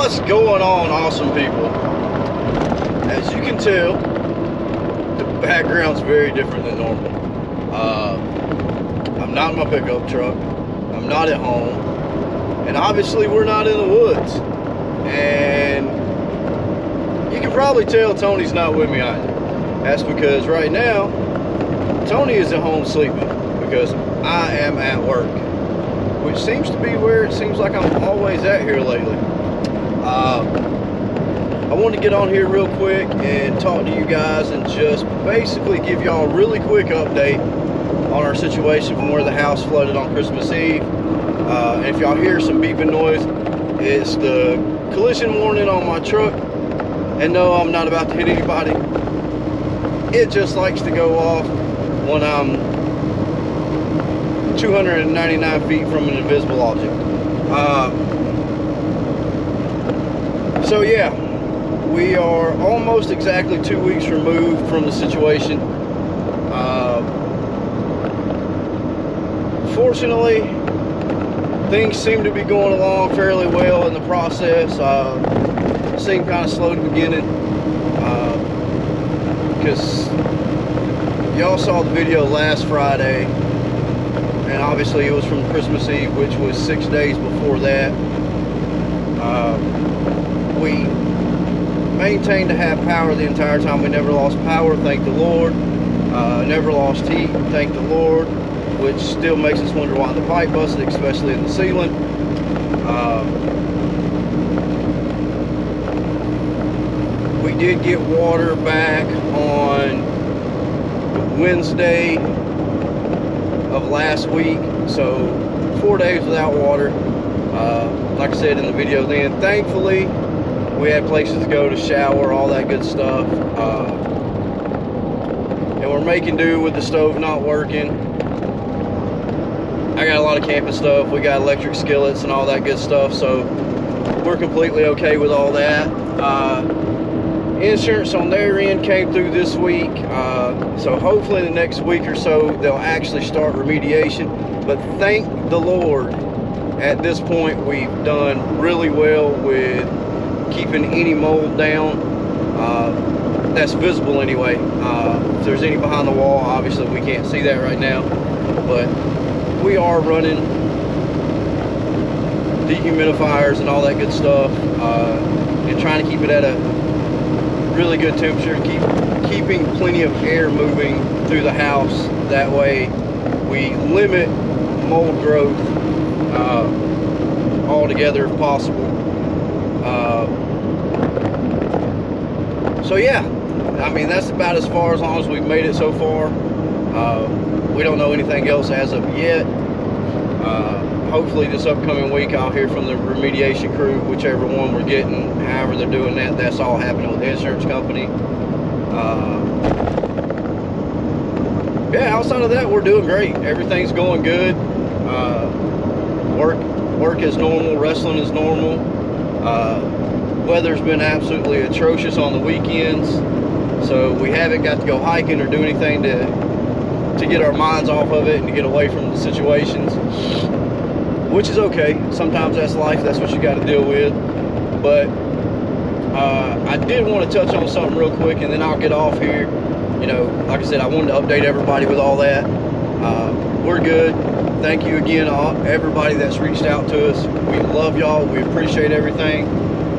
What's going on, awesome people? As you can tell, the background's very different than normal. I'm not in my pickup truck. I'm not at home. And obviously we're not in the woods. And you can probably tell Tony's not with me either. That's because right now, Tony is at home sleeping because I am at work, which seems to be where it seems like I'm always at here lately. I want to get on here real quick and talk to you guys and just basically give y'all a really quick update on our situation from where the house flooded on Christmas Eve. And if y'all hear some beeping noise, it's the collision warning on my truck. And no, I'm not about to hit anybody. It just likes to go off when I'm 299 feet from an invisible object. So yeah, we are almost exactly 2 weeks removed from the situation. Fortunately, things seem to be going along fairly well in the process. Seemed kind of slow at the beginning because y'all saw the video last Friday, and obviously it was from Christmas Eve, which was 6 days before that. We maintained to have power the entire time. We never lost power, thank the Lord. Never lost heat, thank the Lord, which still makes us wonder why the pipe busted, especially in the ceiling. We did get water back on Wednesday of last week, so 4 days without water. Like I said in the video then, thankfully we had places to go to shower, all that good stuff. And we're making do with the stove not working. I got a lot of camping stuff. We got electric skillets and all that good stuff, so we're completely okay with all that. Insurance on their end came through this week, so hopefully in the next week or so they'll actually start remediation. But thank the Lord, at this point we've done really well with keeping any mold down. That's visible anyway. If there's any behind the wall, obviously we can't see that right now, but we are running dehumidifiers and all that good stuff, and trying to keep it at a really good temperature, keeping plenty of air moving through the house. That way we limit mold growth altogether if possible. So yeah, I mean, that's about as far as long as we've made it so far. We don't know anything else as of yet. Hopefully this upcoming week I'll hear from the remediation crew, whichever one we're getting, however they're doing that. That's all happening with the insurance company. Yeah, outside of that, we're doing great. Everything's going good. Work is normal, wrestling is normal. Weather's been absolutely atrocious on the weekends, so we haven't got to go hiking or do anything to get our minds off of it and to get away from the situations, which is okay. Sometimes that's life, that's what you got to deal with. But I did want to touch on something real quick, and then I'll get off here. You know, like I said, I wanted to update everybody with all that. We're good. Thank you again, everybody that's reached out to us. We love y'all. We appreciate everything.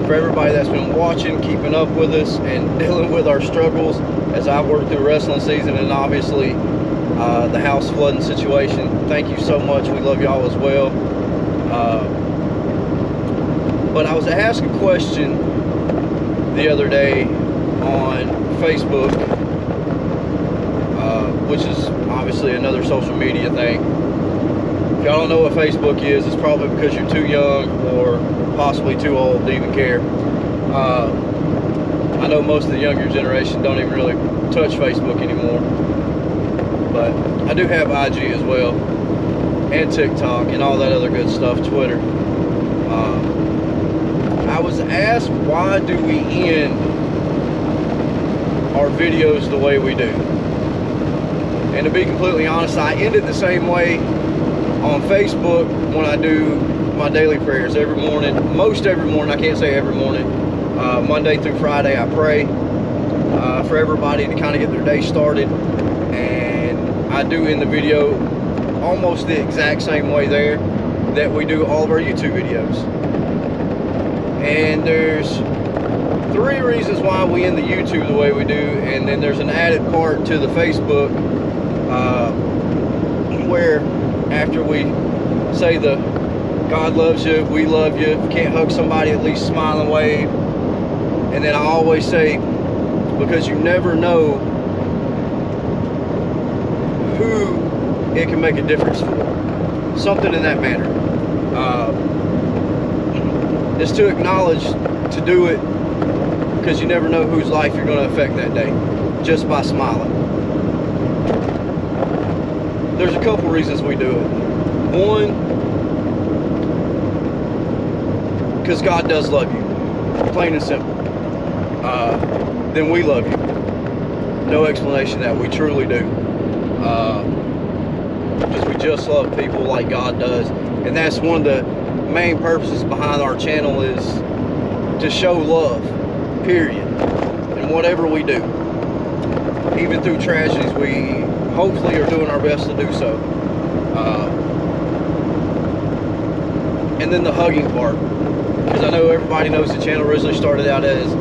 For everybody that's been watching, keeping up with us, and dealing with our struggles as I work through wrestling season, and obviously the house flooding situation. Thank you so much. We love y'all as well. But I was asked a question the other day on Facebook, which is obviously another social media thing. If y'all don't know what Facebook is, it's probably because you're too young or possibly too old to even care. I know most of the younger generation don't even really touch Facebook anymore, but I do have IG as well, and TikTok, and all that other good stuff, Twitter. I was asked, why do we end our videos the way we do? And to be completely honest, I end it the same way on Facebook when I do my daily prayers every morning, most every morning. I can't say every morning. Monday through Friday, I pray for everybody to kind of get their day started, and I do in the video almost the exact same way there that we do all of our YouTube videos. And there's 3 reasons why we end the YouTube the way we do, and then there's an added part to the Facebook where after we say the God loves you, we love you, if you can't hug somebody, at least smile and wave. And then I always say, because you never know who it can make a difference for. Something in that manner. Is to acknowledge to do it, because you never know whose life you're going to affect that day just by smiling. There's a couple reasons we do it. One, because God does love you, plain and simple. Then we love you. No explanation that we truly do. Because we just love people like God does, and that's one of the main purposes behind our channel, is to show love, period, in whatever we do. Even through tragedies, we hopefully are doing our best to do so. And then the hugging part, because I know everybody knows the channel originally started out as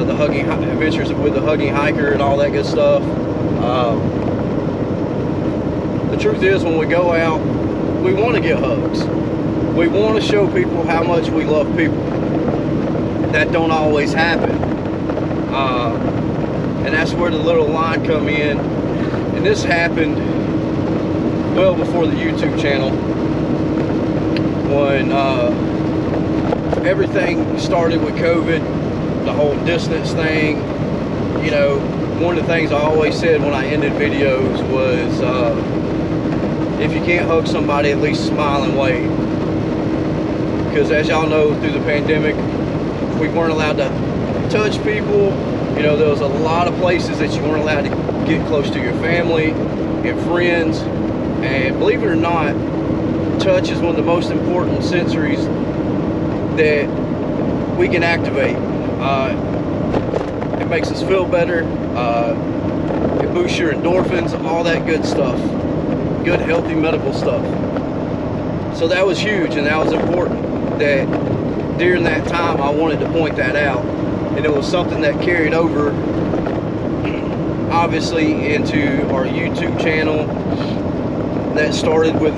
the hugging adventures with the hugging hiker and all that good stuff. The truth is, when we go out, we want to get hugs. We want to show people how much we love people. That don't always happen. And that's where the little line come in. And this happened well before the YouTube channel, when everything started with COVID, the whole distance thing. You know, one of the things I always said when I ended videos was, if you can't hug somebody, at least smile and wave. Because as y'all know, through the pandemic, we weren't allowed to touch people. You know, there was a lot of places that you weren't allowed to get close to your family and friends. And believe it or not, touch is one of the most important sensories that we can activate. It makes us feel better. It boosts your endorphins, all that good stuff. Good, healthy medical stuff. So that was huge, and that was important. That during that time, I wanted to point that out. And it was something that carried over, obviously, into our YouTube channel. That started with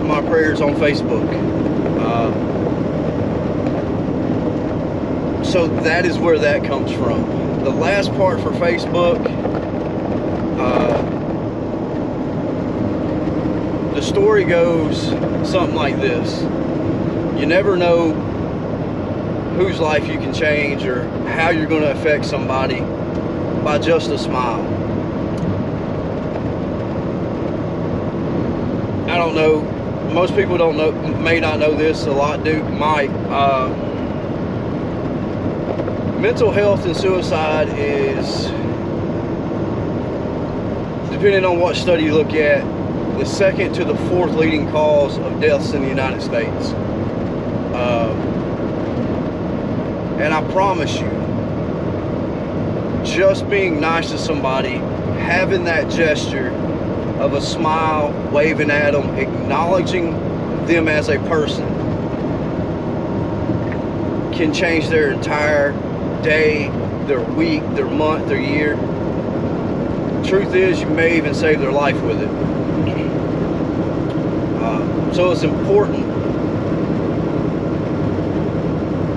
my prayers on Facebook. So that is where that comes from. The last part for Facebook, the story goes something like this. You never know whose life you can change or how you're going to affect somebody by just a smile. I don't know, most people don't know, may not know this, a lot might. Mental health and suicide is, depending on what study you look at, the 2nd to the 4th leading cause of deaths in the United States. And I promise you, just being nice to somebody, having that gesture of a smile, waving at them, acknowledging them as a person, can change their entire day, their week, their month, their year. Truth is, you may even save their life with it. So it's important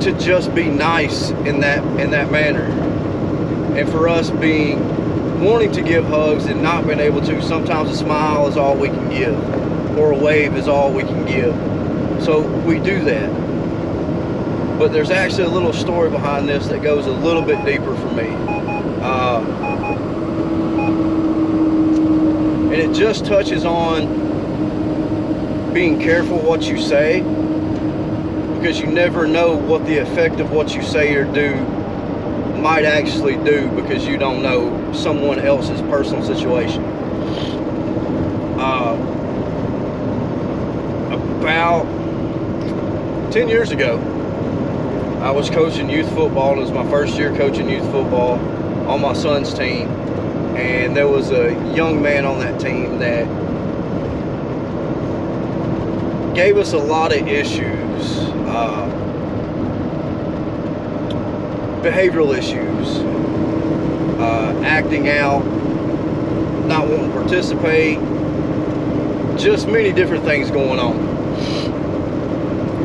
to just be nice in that manner. And for us wanting to give hugs and not being able to, sometimes a smile is all we can give, or a wave is all we can give. So we do that. But there's actually a little story behind this that goes a little bit deeper for me. And it just touches on being careful what you say, because you never know what the effect of what you say or do might actually do, because you don't know someone else's personal situation. About 10 years ago, I was coaching youth football, and it was my first year coaching youth football on my son's team. And there was a young man on that team that gave us a lot of issues, behavioral issues, acting out, not wanting to participate, just many different things going on.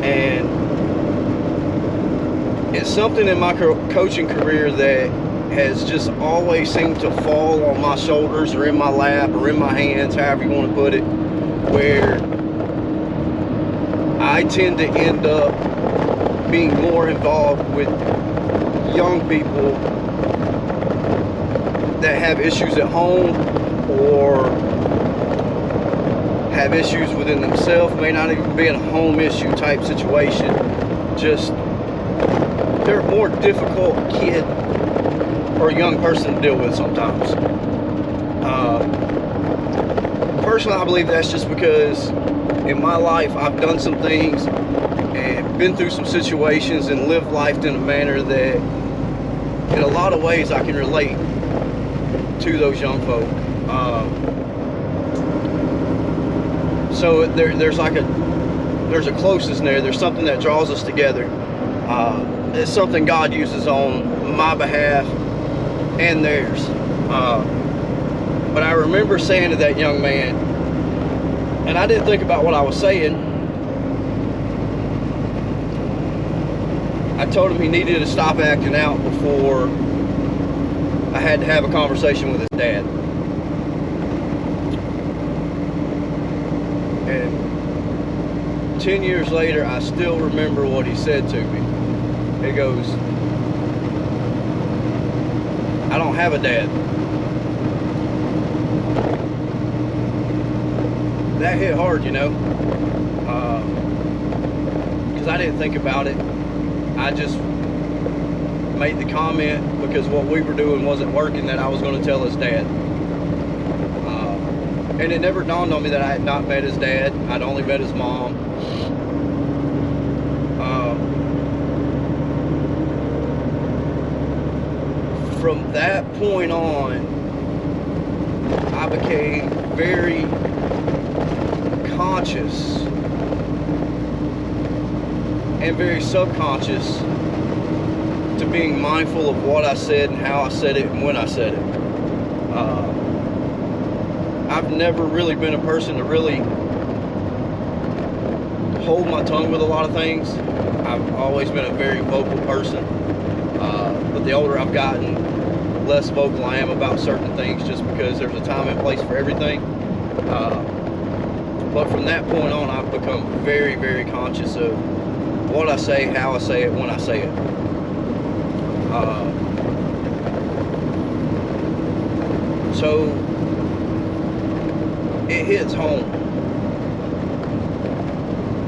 And it's something in my coaching career that has just always seemed to fall on my shoulders or in my lap or in my hands, however you want to put it, where I tend to end up being more involved with young people that have issues at home or have issues within themselves, may not even be a home issue type situation. Just, they're a more difficult kid or a young person to deal with sometimes. Personally, I believe that's just because in my life I've done some things and been through some situations and lived life in a manner that in a lot of ways I can relate to those young folk. So there's a closeness there. There's something that draws us together. It's something God uses on my behalf and theirs. But I remember saying to that young man, and I didn't think about what I was saying. I told him he needed to stop acting out before I had to have a conversation with his dad. And 10 years later, I still remember what he said to me. He goes, "I don't have a dad." That hit hard, you know, because I didn't think about it. I just made the comment because what we were doing wasn't working that I was going to tell his dad. And it never dawned on me that I had not met his dad. I'd only met his mom. From that point on, I became very conscious and very subconscious to being mindful of what I said and how I said it and when I said it. I've never really been a person to really hold my tongue with a lot of things. I've always been a very vocal person, but the older I've gotten, less vocal I am about certain things, just because there's a time and place for everything. But from that point on, I've become very, very conscious of what I say, how I say it, when I say it. So it hits home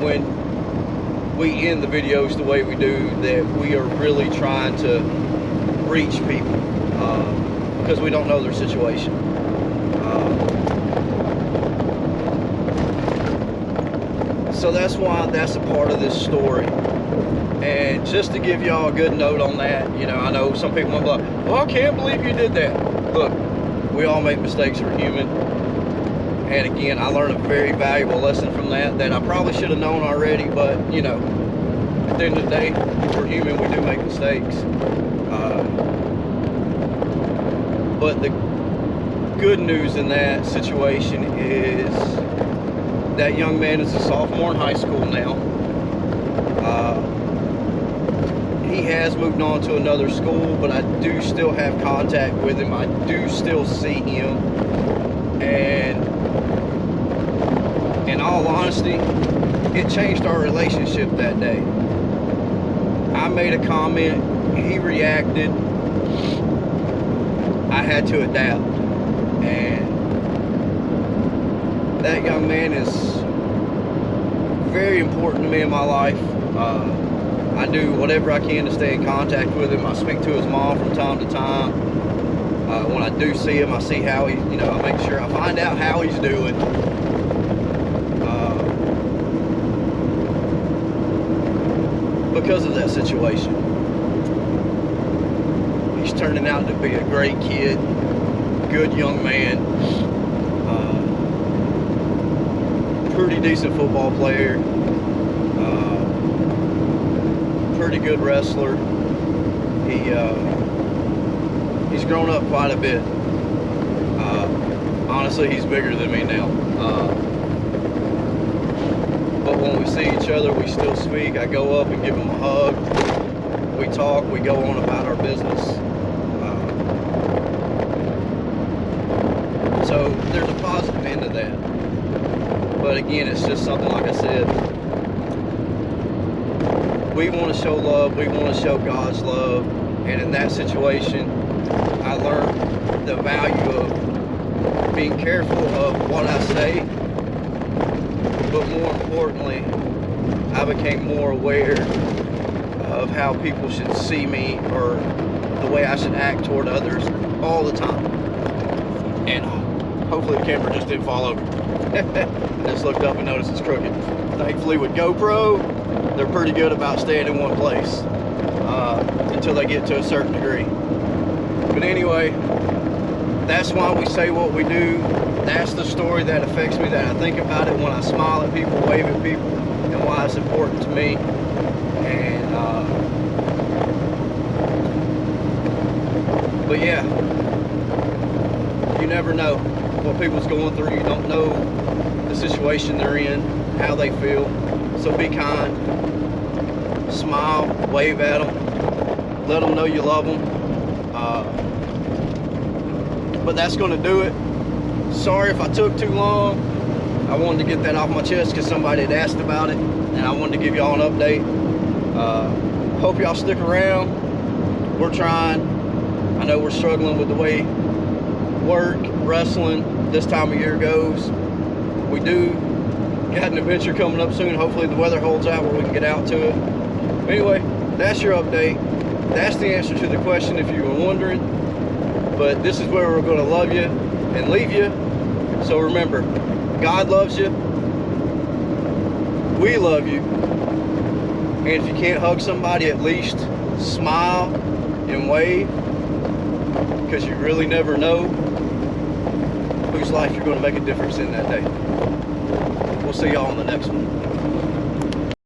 when we end the videos the way we do, that we are really trying to reach people because we don't know their situation. So that's why that's a part of this story. And just to give y'all a good note on that, you know, I know some people might be like, "Well, I can't believe you did that." Look, we all make mistakes, we're human. And again, I learned a very valuable lesson from that I probably should have known already, but you know, at the end of the day, we're human, we do make mistakes. But the good news in that situation is that young man is a sophomore in high school now. He has moved on to another school, but I do still have contact with him. I do still see him. And in all honesty, it changed our relationship that day. I made a comment, he reacted, I had to adapt. And that young man is very important to me in my life. I do whatever I can to stay in contact with him. I speak to his mom from time to time. When I do see him, I see how he, you know, I make sure I find out how he's doing. because of that situation. He's turning out to be a great kid, good young man, pretty decent football player, pretty good wrestler. He's grown up quite a bit. Honestly, he's bigger than me now. But when we see each other, we still speak. I go up and give him a hug. We talk, we go on about our business. So there's a positive end to that. But again, it's just something, like I said, we want to show love, we want to show God's love. And in that situation, I learned the value of being careful of what I say, but more importantly, I became more aware of how people should see me, or the way I should act toward others all the time. And hopefully the camera just didn't fall over. I just looked up and noticed it's crooked. Thankfully with GoPro, they're pretty good about staying in one place until they get to a certain degree. But anyway, that's why we say what we do. That's the story that affects me, that I think about it when I smile at people, wave at people, and why it's important to me. And but yeah, you never know what people's going through. You don't know the situation they're in, how they feel. So be kind, smile, wave at them, let them know you love them. But that's going to do it. Sorry if I took too long. I wanted to get that off my chest because somebody had asked about it, and I wanted to give y'all an update. Hope y'all stick around. We're trying. I know we're struggling with the way work, wrestling, this time of year goes. We do got an adventure coming up soon. Hopefully the weather holds out where we can get out to it. Anyway, that's your update. That's the answer to the question if you were wondering. But this is where we're going to love you and leave you. So remember, God loves you. We love you. And if you can't hug somebody, at least smile and wave, because you really never know whose life you're going to make a difference in that day. We'll see y'all on the next one.